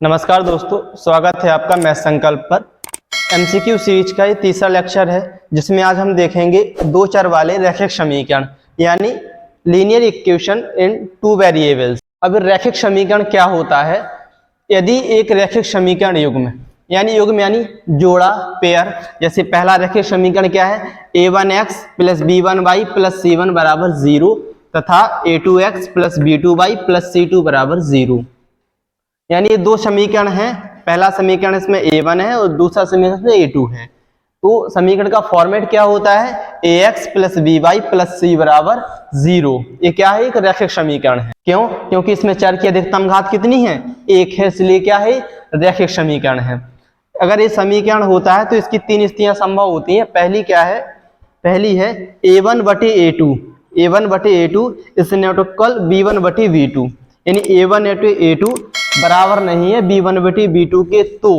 नमस्कार दोस्तों, स्वागत है आपका मैथ संकल्प पर। एमसीक्यू सीरीज का ये तीसरा लेक्चर है, जिसमें आज हम देखेंगे दो चर वाले रैखिक समीकरण यानी linear equation in two variables. अब रैखिक समीकरण क्या होता है? यदि एक रैखिक समीकरण युग्म यानी जोड़ा पेयर, जैसे पहला रैखिक समीकरण क्या है, a1x plus b1y plus c1 बराबर 0 तथा a2x plus b2y plus c2 बराबर 0। यानी ये दो समीकरण हैं। पहला समीकरण इसमें a1 है और दूसरा समीकरण इसमें a2 है। तो समीकरण का फॉर्मेट क्या होता है? ax plus by plus c बराबर 0। ये क्या है? एक रैखिक समीकरण है। क्यों? क्योंकि इसमें चर की अधिकतम घात कितनी है? 1 है, इसलिए क्या है? रैखिक समीकरण है। अगर ये समीकरण होता है तो इसकी तीन स्थितियां संभव होती हैं। पहली क्या है? पहली है a1 बटे a2 is not equal b1 बटे b2, यानी a1 a2 बराबर नहीं है b1 बटे b2 के। तो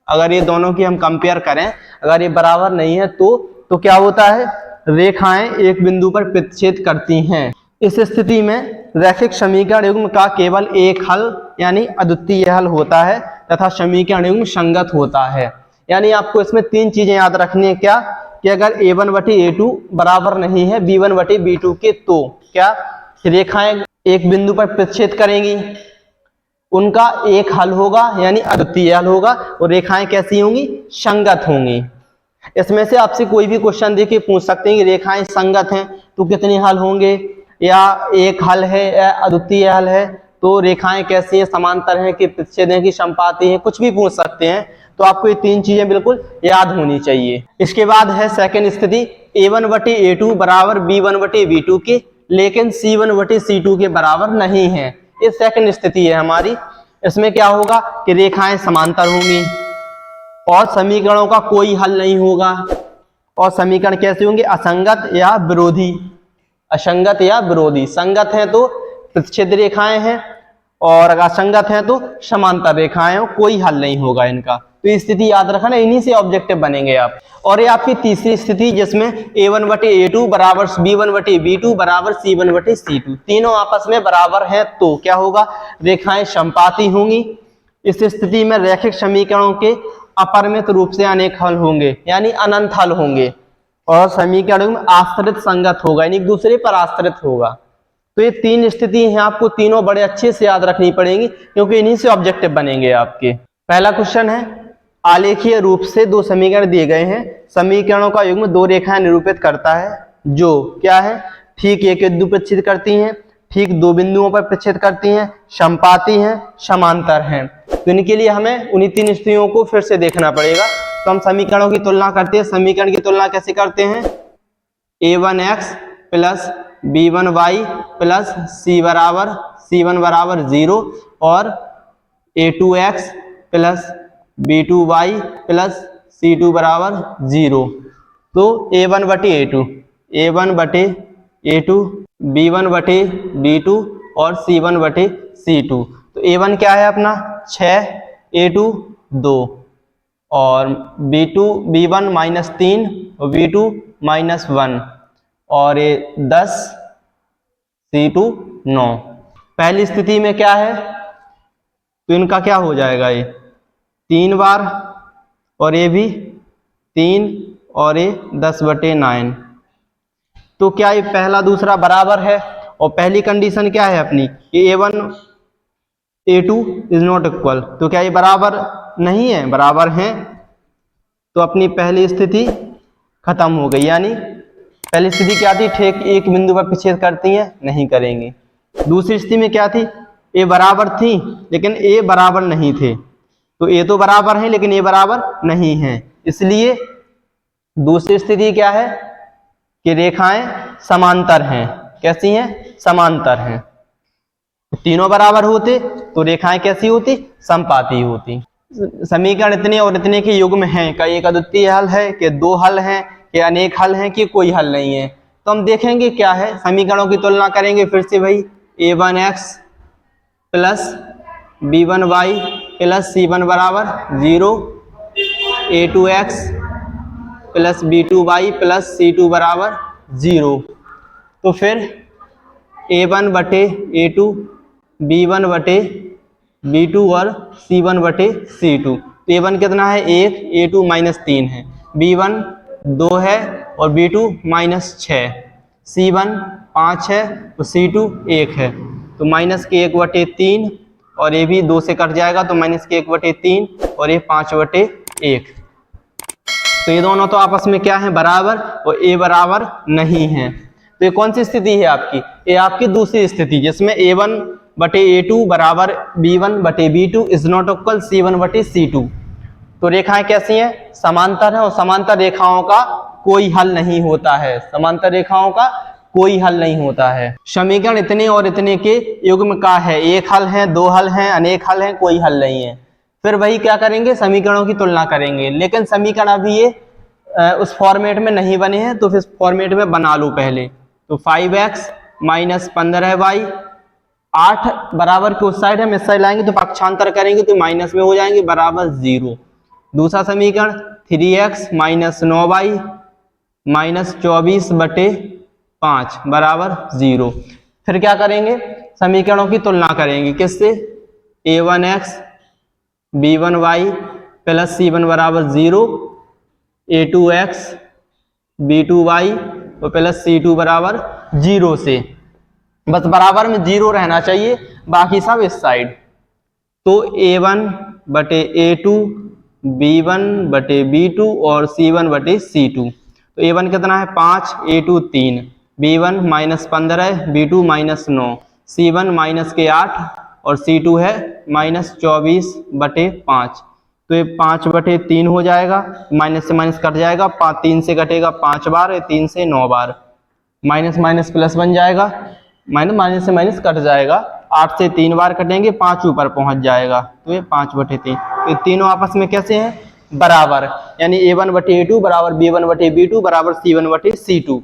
अगर ये दोनों की हम कंपेयर करें, अगर ये बराबर नहीं है तो क्या होता है? रेखाएं एक बिंदु पर प्रतिच्छेद करती हैं। इस स्थिति में रैखिक समीकरण युग्म का केवल एक हल यानी अद्वितीय हल होता है तथा समीकरण युग्म संगत होता है। यानी आपको इसमें तीन चीजें याद रखनी है। क्या कि अगर a1 बटे a2 बराबर नहीं है b1 बटे b2 के, तो क्या रेखाएं एक बिंदु पर प्रतिच्छेद करेंगी, उनका एक हल होगा यानी अद्वितीय हल होगा, और रेखाएं कैसी होंगी? संगत होंगी। इसमें से आपसे कोई भी क्वेश्चन देके पूछ सकते हैं कि रेखाएं संगत हैं तो कितने हल होंगे, या एक हल है या अद्वितीय हल है, तो रेखाएं कैसी हैं, समांतर हैं कि प्रतिच्छेद हैं कि संपाती हैं, कुछ भी पूछ सकते हैं। तो आपको ये तीन चीजें बिल्कुल याद होनी चाहिए। इसके बाद है सेकंड स्थिति, a1 बटे a2 बराबर b1 बटे b2 के, लेकिन c1 बटे c2 के बराबर नहीं है। ये सेकंड स्थिति है हमारी। इसमें क्या होगा कि रेखाएं समांतर होंगी और समीकरणों का कोई हल नहीं होगा। और समीकरण कैसे होंगे? असंगत या विरोधी। असंगत या विरोधी। संगत है तो प्रतिच्छेद रेखाएं हैं और अगर असंगत है तो समांतर रेखाएं हैं, कोई हल नहीं होगा इनका। तो स्थिति याद रखना, इन्हीं से ऑब्जेक्टिव बनेंगे आप। और ये आपकी तीसरी स्थिति, जिसमें a1 बटे a2 बराबर b1 बटे b2 बराबर c1 बटे c2, तीनों आपस में बराबर हैं, तो क्या होगा? रेखाएं समपाती होंगी। इस स्थिति में रैखिक समीकरणों के अपरिमित रूप से अनेक हल होंगे यानी अनंत हल होंगे, और समीकरण में आश्रित संगत होगा यानी एक दूसरे पर आश्रित होगा। तो ये तीन स्थिति हैं, आपको तीनों बड़े अच्छे से याद रखनी पड़ेंगी, क्योंकि इन्हीं से ऑब्जेक्टिव बनेंगे आपके। पहला क्वेश्चन है, आलेखीय रूप से दो समीकरण दिए गए हैं, समीकरणों का युग्म दो रेखाएं निरूपित करता है, जो क्या है? ठीक एक बिंदु पर प्रतिच्छेद करती हैं, ठीक दो बिंदुओं पर प्रतिच्छेद करती हैं, समपाती हैं, समांतर हैं। तो इनके लिए हमें उन्हीं तीन स्थितियों को फिर से देखना पड़ेगा। तो हम समीकरणों की तुलना करते हैं। समीकरण की तुलना कैसे करते हैं? a1x plus b1y plus c1 बराबर 0 और a2x plus b2y plus c2 बराबर 0। तो a1 बटे a2 b1 बटे b2 और c1 बटे c2। तो a1 क्या है अपना? 6, a2 2 और b1 माइनस 3 और b2 माइनस 1 और ये 10, c2 9। पहली स्थिति में क्या है? तो इनका क्या हो जाएगा? ये 3 बार और ये भी 3 और ये 10 बटे 9। तो क्या ये पहला दूसरा बराबर है? और पहली कंडीशन क्या है अपनी? ये a1 a2 is not equal. तो क्या ये बराबर नहीं है? बराबर हैं। तो अपनी पहली स्थिति खत्म हो गई। यानी पहली स्थिति क्या थी? ठीक एक बिंदु पर प्रतिच्छेद करती हैं, नहीं करेंगी। दूसरी स्थिति में क्या थी? ए बराबर थी लेकिन ए बराबर नहीं थे। तो ए तो बराबर है लेकिन ए बराबर नहीं है, इसलिए दूसरी स्थिति क्या है कि रेखाएं समांतर हैं। कैसी हैं? समांतर हैं। तीनों बराबर होते तो रेखाएं कैसी होती? समपाती होती। समीकरण इतने और इतने के युग्म हैं, का एक अद्वितीय हल है कि दो हल हैं कि अनेक हल हैं कि कोई हल नहीं है। तो हम देखेंगे क्या है, समीकरणों की तुलना करेंगे फिर से भाई। a1x plus b1y plus c1 बराबर 0, a2x plus b2y plus c2 बराबर 0। तो फिर a1 बटे a2 b1 बटे B2 और C1 बटे C2। तो A1 कितना है 1, A2 -3 है, B1 2 है और B2 -6, C1 5 है तो C2 1 है। तो -1/3 और ये भी 2 से कट जाएगा तो -1/3 और ये 5/1। तो ये दोनों तो आपस में क्या है बराबर और A बराबर नहीं है। तो ये कौन सी स्थिति है आपकी, ये आपकी दूसरी स्थिति जिसमें A1/A2 बराबर B1/B2 is not equal C1/C2। तो रेखाएं कैसी हैं, समांतर है और समांतर रेखाओं का कोई हल नहीं होता है, समांतर रेखाओं का कोई हल नहीं होता है। समीकरण इतने और इतने के युग्म का है, एक हल है, दो हल हैं, अनेक हल हैं, कोई हल नहीं है। फिर वही क्या करेंगे, समीकरणों की तुलना करेंगे, लेकिन समीकरण अभी ये उस फॉर्मेट में नहीं बने हैं तो फिर फॉर्मेट में बना लो पहले। तो 5x - 15y 8 बराबर के उस साइड हम इस साइड लाएंगे तो पक्षांतर करेंगे तो माइनस में हो जाएंगे बराबर 0। दूसरा समीकरण 3x - 9y -24/5 बराबर 0। फिर क्या करेंगे, समीकरणों की तुलना करेंगे किससे, a1x b1y + c1 बराबर 0, a2x b2y + c2 बराबर 0 से। बस बराबर में 0 रहना चाहिए, बाकी सब इस साइड। तो a1/a2 b1/b2 और c1/c2। तो a1 कितना है 5, a2 3, b1 -15, b2 -9, c1 -8 और c2 है -24/5। तो ये 5/3 हो जाएगा, माइनस से माइनस कट जाएगा, 3 से कटेगा 5 बार, 3 से 9 बार, माइनस माइनस प्लस बन जाएगा, माइनस से माइनस कट जाएगा, 8 से 3 बार कटेंगे, 5 ऊपर पहुंच जाएगा। तो ये 5/3। तो तीनों आपस में कैसे हैं बराबर, यानी a1/a2 बराबर b1/b2 बराबर c1/c2।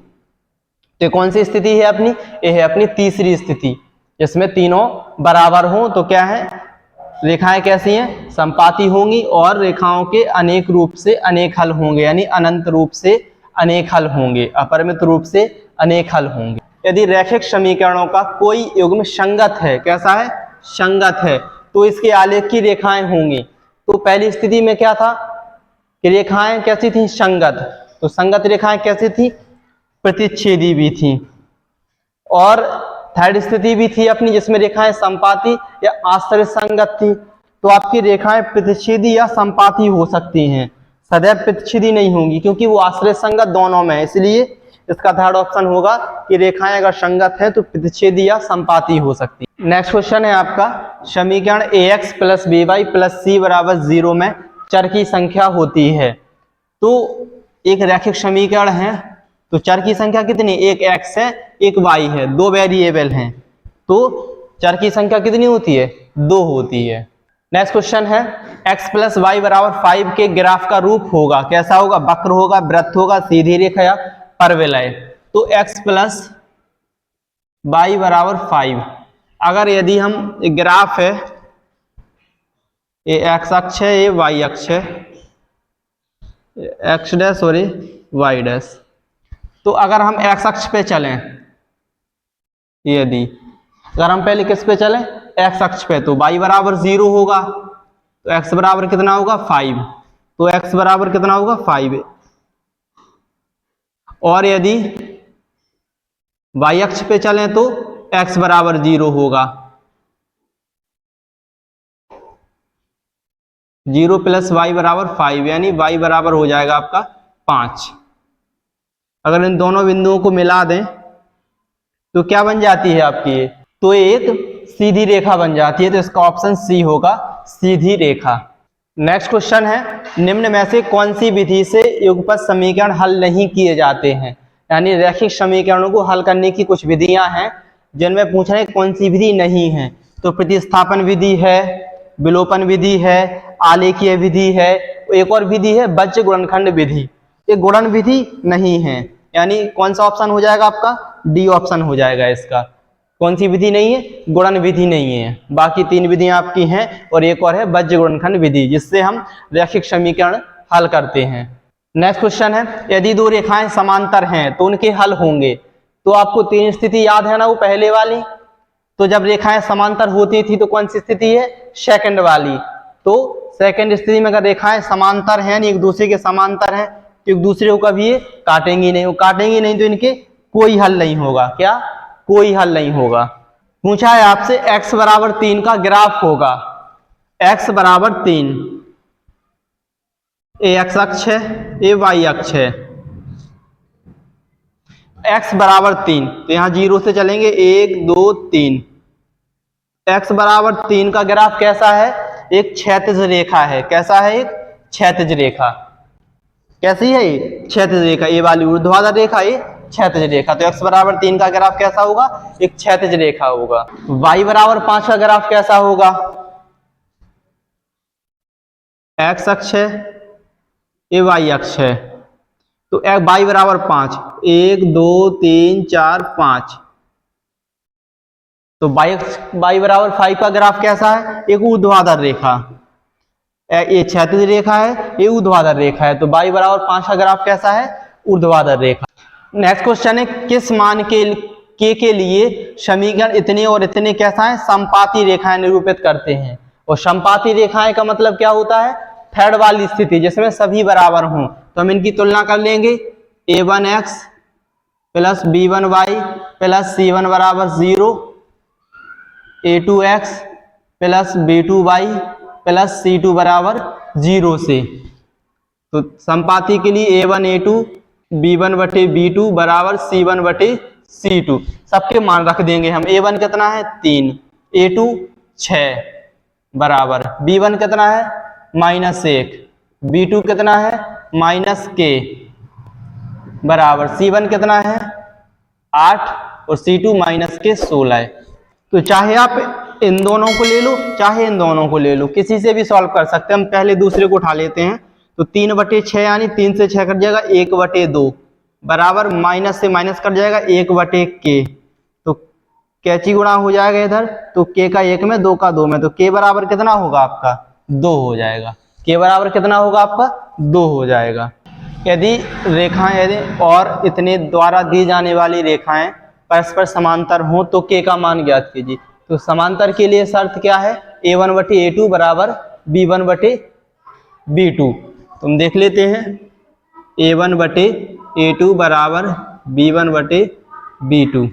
तो कौन सी स्थिति है अपनी, ये है अपनी तीसरी स्थिति जिसमें तीनों बराबर हों। तो क्या है, रेखाएं कैसी हैं, संपाती होंगी और रेखाओं के अनेक रूप से अनेक हल होंगे, यानी अनंत रूप से अनेक हल होंगे, अपरिमित रूप से अनेक हल होंगे। यदि रैखिक समीकरणों का कोई युग्म संगत है, कैसा है, संगत है, तो इसके आलेख की रेखाएं होंगी। तो पहली स्थिति में क्या था कि रेखाएं कैसी थी, संगत। तो संगत रेखाएं कैसी थी, प्रतिच्छेदी भी थी। और थर्ड स्थिति भी थी अपनी जिसमें रेखाएं संपाती या आश्रय संगत थी। तो आपकी रेखाएं प्रतिच्छेदी या संपाती हो सकती हैं, सदैव प्रतिच्छेदी नहीं होंगी क्योंकि वो आश्रय संगत दोनों में है। इसलिए इसका थर्ड ऑप्शन होगा कि रेखाएं अगर संगत है तो प्रतिच्छेदी या संपाती हो सकती है। नेक्स्ट क्वेश्चन है आपका, समीकरण ax + by + c बराबर 0 में चर की संख्या होती है। तो एक रैखिक समीकरण है, तो चर की संख्या कितनी, एक x है एक y है, दो वेरिएबल हैं, तो चर की संख्या कितनी होती है, 2 होती है। नेक्स्ट क्वेश्चन है, x + y बराबर 5 के ग्राफ का रूप होगा, कैसा होगा, वक्र होगा, वृत्त होगा, सीधी रेखा या परवलय। तो x + y बराबर 5, अगर यदि हम ग्राफ है, ये x अक्ष है, ये y अक्ष है, x डैश और y डैश। तो अगर हम x अक्ष पे चलें, यदि अगर हम पहले किस पे चलें, x अक्ष पे, तो y बराबर 0 होगा, तो x बराबर कितना होगा 5, तो x बराबर कितना होगा 5। और यदि y अक्ष पे चलें तो x बराबर 0 होगा, 0 + y बराबर 5, यानी y बराबर हो जाएगा आपका 5। अगर इन दोनों बिंदुओं को मिला दें तो क्या बन जाती है आपकी ये, तो एक सीधी रेखा बन जाती है। तो इसका ऑप्शन सी होगा, सीधी रेखा। नेक्स्ट क्वेश्चन है, निम्न में से कौन सी विधि से युगपत समीकरण हल नहीं किए जाते हैं, यानी रैखिक समीकरणों को हल करने की कुछ विधियां हैं जिनमें पूछ रहे हैं कौन सी विधि नहीं है। तो प्रतिस्थापन विधि है, विलोपन विधि है, आलेखीय विधि है, एक और विधि है बज्र गुणनखंड विधि। ये गुणन विधि नहीं है, यानी कौन सा ऑप्शन हो जाएगा आपका, डी ऑप्शन हो जाएगा इसका। कौन सी विधि नहीं है, गुणन विधि नहीं है। बाकी 3 विधियां आपकी हैं और एक और है बज्र गुणनखंड विधि जिससे हम रैखिक समीकरण हल करते हैं। नेक्स्ट क्वेश्चन है, यदि 2 रेखाएं समांतर हैं तो उनके हल होंगे। तो आपको 3 स्थिति याद है ना, वो पहले वाली, तो जब रेखाएं समांतर होती थी तो कौन सी स्थिति है, सेकंड वाली। तो सेकंड स्थिति में अगर रेखाएं समांतर हैं, एक दूसरे के समांतर हैं, तो एक दूसरे को कभी ये काटेंगी नहीं, वो काटेंगी नहीं तो इनके कोई हल नहीं होगा। क्या, कोई हल नहीं होगा। पूछा है आपसे x बराबर 3 का ग्राफ होगा, x बराबर 3, ए एक्स अक्ष है, ए वाई अक्ष है, x बराबर 3, तो यहां 0 से चलेंगे 1 2 3। x बराबर 3 का ग्राफ कैसा है, एक क्षैतिज रेखा है। कैसा है, एक क्षैतिज रेखा। कैसी है ये, क्षैतिज रेखा। ये वाली ऊर्ध्वाधर रेखा, ये क्षैतिज रेखा। तो x बराबर 3 का ग्राफ कैसा होगा, एक क्षैतिज रेखा होगा। y बराबर 5 का ग्राफ कैसा होगा, x अक्ष है, ये y अक्ष है। तो y बराबर 5, 1 2 3 4 5। तो y बराबर 5 का ग्राफ कैसा है, एक ऊर्ध्वाधर रेखा। ये क्षैतिज रेखा है, ये ऊर्ध्वाधर रेखा है। तो y बराबर 5 का ग्राफ कैसा है, ऊर्ध्वाधर रेखा। नेक्स्ट क्वेश्चन है, किस मान के लिए समीकरण इतने और इतने कैसा है, समपाती रेखाएं निरूपित करते हैं। और समपाती रेखाएं का मतलब क्या होता है, थर्ड वाली स्थिति जिसमें सभी बराबर हों। तो हम इनकी तुलना कर लेंगे, a1x plus b1y plus c1 बराबर 0, a2x plus b2y plus c2 बराबर 0 से। तो समपाती के लिए a1 a2 b1 बटे b2 बराबर c1 बटे c2, सबके मान रख देंगे हम। a1 कितना है 3, a2 6 बराबर, b1 कितना है -1, b2 कितना है -k बराबर, c1 कितना है 8 और c2 -k 16 है। तो चाहे आप इन दोनों को ले लो, चाहे इन दोनों को ले लो, किसी से भी सॉल्व कर सकते हैं। हम पहले दूसरे को उठा लेते हैं। तो 3 बटे 6 यानी 3 से 6 कट जाएगा, 1 बटे 2 बराबर, माइनस से माइनस कट जाएगा 1 बटे k। तो कैची गुणा हो जाएगा इधर, तो k का 1 में, 2 का 2 में, तो k बराबर कितना होगा आपका 2 हो जाएगा। k बराबर कितना होगा आपका 2 हो जाएगा। यदि रेखाएं, यदि और इतने द्वारा दी जाने वाली रेखाएं परस्पर समांतर हों तो k का मान ज्ञात कीजिए। तो समांतर के लिए शर्त क्या है, a1 बटे a2 बराबर b1 बटे b2। तुम देख लेते हैं, a1 बटे a2 बराबर b1 बटे b2।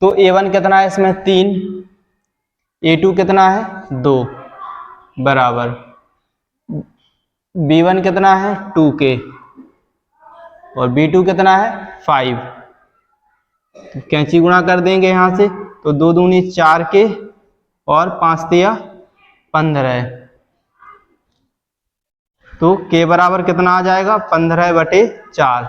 तो a1 कितना है इसमें 3, a2 कितना है 2 बराबर, b1 कितना है 2k और b2 कितना है 5। तो कैंची गुणा कर देंगे यहाँ से, तो 2 दूनी 4k और 5 तिया 15। तो k बराबर कितना आ जाएगा 15 बटे 4,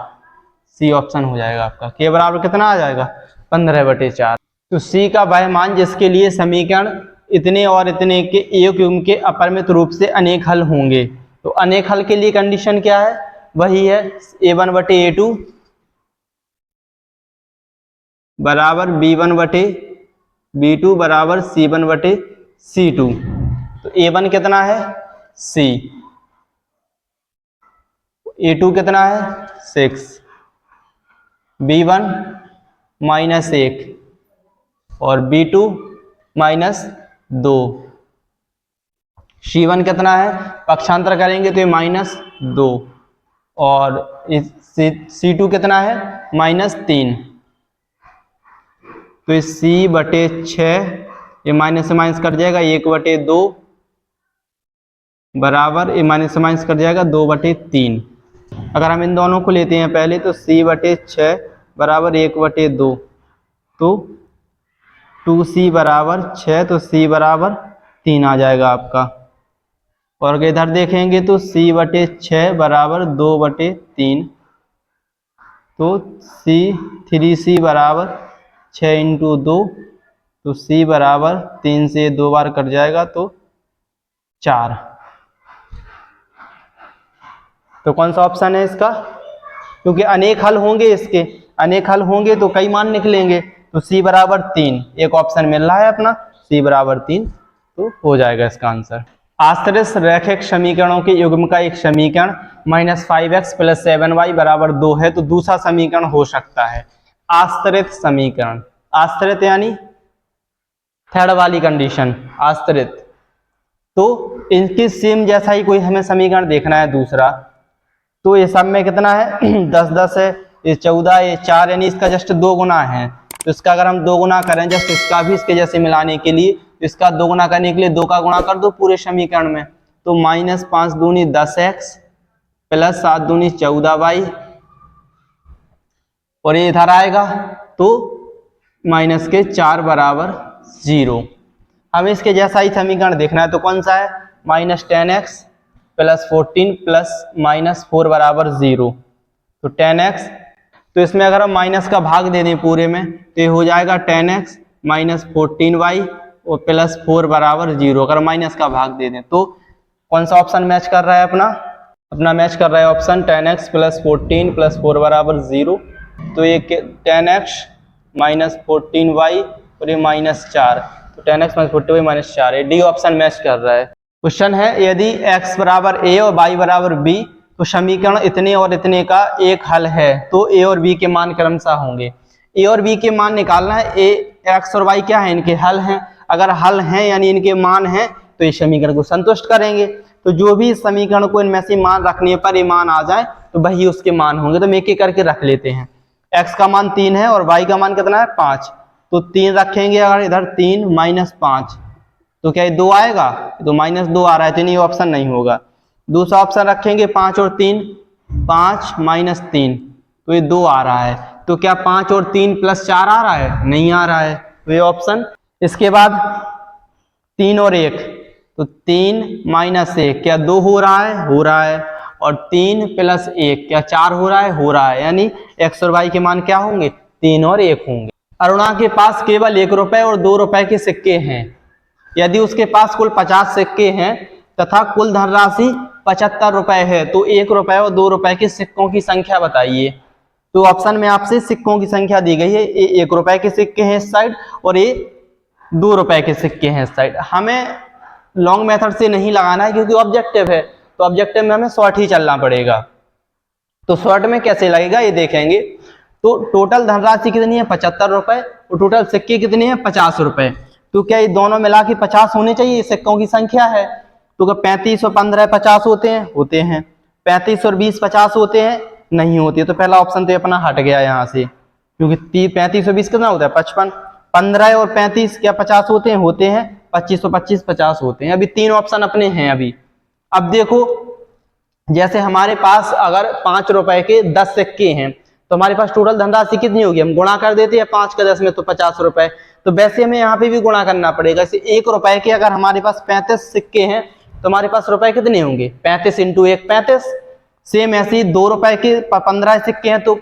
सी ऑप्शन हो जाएगा आपका। k बराबर कितना आ जाएगा 15 बटे 4। तो c का वह मान जिसके लिए समीकरण इतने और इतने के एक युग्म के अपरिमित रूप से अनेक हल होंगे। तो अनेक हल के लिए कंडीशन क्या है, वही है a1 बटे a2 बराबर b1 बटे b2 बराबर c1 बटे c2। तो a1 कितना है c, a2 कितना है 6, b1 -1 और b2 -2, c1 कितना है, पक्षांतर करेंगे तो ये -2 और c2 कितना है -3। तो c बटे 6, ये माइनस से माइनस कट जाएगा 1 बटे 2 बराबर, ये माइनस से माइनस कट जाएगा 2 बटे 3। अगर हम इन दोनों को लेते हैं पहले, तो c बटे 6 बराबर 1 बटे 2, तो 2c बराबर 6, तो c बराबर 3 आ जाएगा आपका। और अगर इधर देखेंगे तो c बटे 6 बराबर 2 बटे 3, तो 3c बराबर 6 इंटू 2, तो c बराबर 3 से 2 बार कट जाएगा तो 4। तो कौन सा ऑप्शन है इसका, क्योंकि अनेक हल होंगे, इसके अनेक हल होंगे तो कई मान निकलेंगे। तो c बराबर 3 एक ऑप्शन मिल रहा है अपना, c बराबर 3, तो हो जाएगा इसका आंसर। आश्रित रैखिक समीकरणों के युग्म का एक समीकरण -5x + 7y बराबर 2 है, तो दूसरा समीकरण हो सकता है आश्रित समीकरण। आश्रित यानी थर्ड वाली कंडीशन आश्रित, तो इनकी सेम जैसा ही कोई हमें समीकरण देखना है दूसरा। तो ये सब में कितना है 10 10 है, ये 14, ये 4, यानी इसका जस्ट 2 गुना है। तो इसका अगर हम 2 गुना करें जस्ट इसका भी इसके जैसे मिलाने के लिए, इसका 2 गुना करने के लिए 2 का गुणा कर दो पूरे समीकरण में। तो -5 दूनी 10x प्लस 7 दूनी 14y, और ये इधर आएगा तो माइनस के 4 बराबर 0। हमें इसके जैसा ही समीकरण देखना है, तो कौन सा है -10x प्लस 14 प्लस -4 बराबर 0। तो 10x, तो इसमें अगर हम माइनस का भाग दे दें पूरे में तो ये हो जाएगा 10x माइनस 14y और प्लस 4 बराबर 0। अगर माइनस का भाग दे दें तो कौन सा ऑप्शन मैच कर रहा है अपना मैच कर रहा है ऑप्शन 10x प्लस 14 प्लस 4 बराबर 0। तो ये 10x माइनस 14y और ये -4, तो 10x माइनस 14y -4, ये डी ऑप्शन मैच कर रहा है। क्वेश्चन है यदि x बराबर a और y बराबर b तो समीकरण इतने और इतने का एक हल है, तो a और b के मान क्रमशः होंगे। a और b के मान निकालना है, x और y क्या है इनके हल हैं, अगर हल हैं यानी इनके मान हैं तो इस समीकरण को संतुष्ट करेंगे। तो जो भी इस समीकरण को इनमें से मान रखने पर ये मान आ जाए तो वही उसके मान होंगे। तो हम एक एक करके रख लेते हैं। x का मान 3 है और y का मान कितना है 5, तो 3 रखेंगे, अगर इधर 3 -5 तो क्या ये 2 आएगा, तो -2 आ रहा है, तो नहीं ऑप्शन नहीं होगा। दूसरा ऑप्शन रखेंगे 5 और 3, 5 -3 तो ये 2 आ रहा है, तो क्या 5 और 3 प्लस 4 आ रहा है, नहीं आ रहा है, तो ये ऑप्शन। इसके बाद 3 और 1, तो 3 -1 क्या 2 हो रहा है, हो रहा है, और 3 प्लस 1 क्या 4 हो रहा है, हो रहा है, यानी x और y के मान क्या होंगे 3 और 1 होंगे। अरुणा के पास केवल 1 रुपए और 2 रुपए के सिक्के हैं। यदि उसके पास कुल 50 सिक्के हैं तथा कुल धनराशि 75 रुपए है तो 1 रुपए और 2 रुपए के सिक्कों की संख्या बताइए। तो ऑप्शन में आपसे सिक्कों की संख्या दी गई है, ये 1 रुपए के सिक्के हैं इस साइड और ये 2 रुपए के सिक्के हैं इस साइड। हमें लॉन्ग मेथड से नहीं लगाना है क्योंकि ऑब्जेक्टिव है, तो ऑब्जेक्टिव में हमें शॉर्ट ही चलना पड़ेगा। तो शॉर्ट में कैसे लगेगा ये देखेंगे। तो टोटल धनराशि कितनी है 75 रुपए और टोटल सिक्के कितने हैं 50 रुपए। तो क्या ये दोनों मिला के 50 होने चाहिए, ये सिक्कों की संख्या है। तो क्या 35 और 15 50 होते हैं, होते हैं। 35 और 20 50 होते हैं, नहीं होते। तो पहला ऑप्शन तो अपना हट गया यहाँ से, क्योंकि 35 और 20 कितना होता है 55। 15 और 35 क्या 50 होते हैं, होते हैं। 25 और 25 50 होते हैं। अभी 3 ऑप्शन अपने हैं अभी। अब देखो जैसे हमारे पास अगर 5 रुपए के 10 सिक्के हैं तो हमारे पास टोटल धनराशि कितनी होगी, हम गुणा कर देते हैं 5 का 10 में तो 50 रुपए। तो वैसे हमें यहाँ पे भी गुणा करना पड़ेगा। जैसे 1 रुपए के अगर हमारे पास 35 सिक्के हैं तो हमारे पास रुपए कितने होंगे 35 × 1 35। सेम ऐसे ही 2 रुपए के 15 सिक्के हैं तो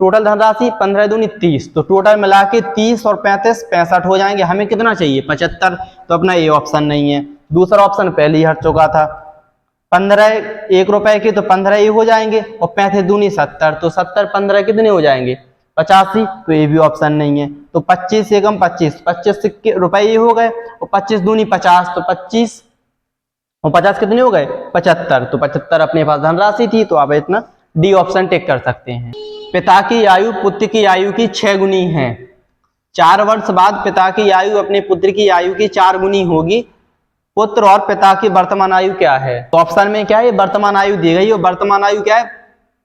टोटल धनराशि 15 दूनी 30, तो टोटल मिला के 30 और 35 65 हो जाएंगे। हमें कितना चाहिए 75, तो अपना ये ऑप्शन नहीं है। दूसरा ऑप्शन पहले ही हट चुका था। 15 1 रुपए के तो 15 ये हो जाएंगे और 35 दूनी 70, तो 70 15 कितने हो जाएंगे 85, तो ये भी ऑप्शन नहीं है। तो 25 एकम 25 25 सिक्के रुपए ये हो गए और 25 दूनी 50, तो 25 और 50 कितने हो गए 75, तो 75 अपने पास धनराशि थी। तो आप इतना डी ऑप्शन टिक कर सकते हैं। पिता की आयु पुत्र की आयु की 6 गुनी है। 4 वर्ष बाद पिता की आयु अपने पुत्र की आयु की 4 गुनी होगी। पुत्र और पिता की वर्तमान आयु क्या है, तो ऑप्शन में क्या है वर्तमान आयु दी गई और वर्तमान आयु क्या है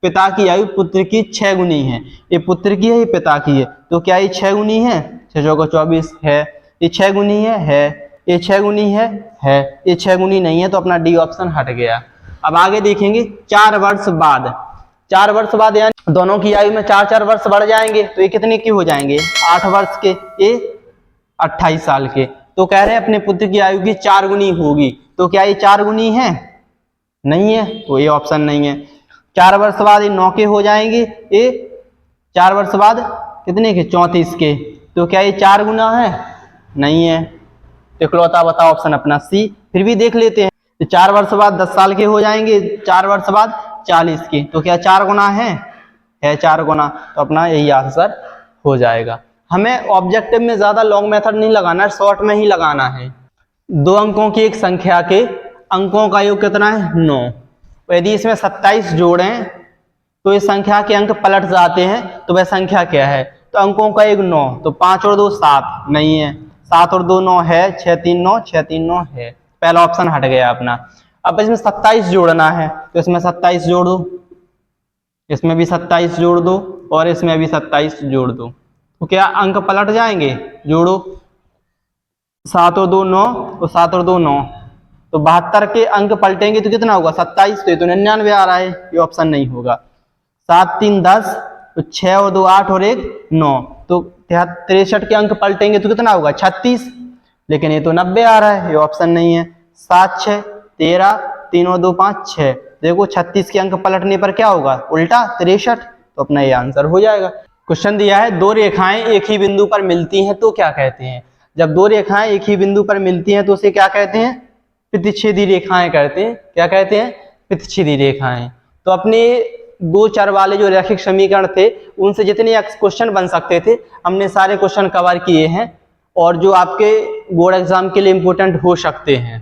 पिता की आयु पुत्र की 6 गुनी है। ये पुत्र की है, ये पिता की है, तो क्या ये 6 गुनी है 6 चौको 24 है, ये 6 गुनी है, ये 6 गुनी है, ये 6 गुनी नहीं है, तो अपना डी ऑप्शन हट गया। अब आगे देखेंगे 4 वर्ष बाद। 4 वर्ष बाद यानी दोनों की आयु में 4-4 वर्ष बढ़ जाएंगे, तो ये कितने के हो जाएंगे 8 वर्ष के, ये 28 साल के। तो कह रहे हैं अपने पुत्र की आयु की 4 गुनी होगी। तो क्या ये 4 गुनी है, नहीं है, तो ये ऑप्शन नहीं है। 4 वर्ष बाद ये 9 के हो जाएंगे, ये 4 वर्ष बाद कितने के 34 के। तो क्या ये 4 गुना है, नहीं है। तो इकलौता बताओ ऑप्शन अपना सी। फिर भी देख लेते हैं। तो 4 वर्ष बाद 10 साल के हो जाएंगे, 4 वर्ष बाद 40 के। तो क्या 4 गुना है 4 गुना, तो अपना यही आंसर हो जाएगा। हमें ऑब्जेक्टिव में ज्यादा लॉन्ग मेथड नहीं लगाना है, शॉर्ट में ही लगाना है। 2 अंकों की एक संख्या के अंकों का योग कितना है 9। यदि इसमें 27 जोड़ें तो इस संख्या के अंक पलट जाते हैं, तो वह संख्या क्या है, तो अंकों का एक 9, तो 5 और 2 7 नहीं है, 7 और 2 9 है, 6 3 9, 6 3 9 है, पहला ऑप्शन हट गया अपना। अब इसमें 27 जोड़ना है, तो इसमें 27 जोड़ दो, इसमें भी 27 जोड़ दो और इसमें भी 27 जोड़ दो, तो क्या अंक पलट जाएंगे? जोड़ो, 7 और 2 9 और 7 और 2 9, तो 72 के अंक पलटेंगे तो कितना होगा? 27, तो ये तो 99 आ रहा है, ये ऑप्शन नहीं होगा। 7 3 10, तो 6 और 2 8 और 1 9, तो 63 के अंक पलटेंगे तो कितना होगा? 36, लेकिन ये तो 90 आ रहा है, ये ऑप्शन नहीं है। 7 6 13, 3 और 2 5 6, देखो 36 के अंक पलटने पर क्या होगा? उल्टा 63, तो अपना ये आंसर हो जाएगा। क्वेश्चन दिया है दो रेखाएं एक ही बिंदु पर मिलती हैं तो क्या कहते हैं? जब दो रेखाएं एक ही बिंदु पर मिलती हैं तो उसे क्या कहते हैं? प्रतिच्छेदी रेखाएं कहते हैं। क्या कहते हैं? प्रतिच्छेदी रेखाएं। तो अपने दो चर वाले जो रैखिक समीकरण थे उनसे जितने क्वेश्चन बन सकते थे हमने सारे क्वेश्चन कवर किए हैं और जो आपके बोर्ड एग्जाम के लिए इंपॉर्टेंट हो सकते हैं।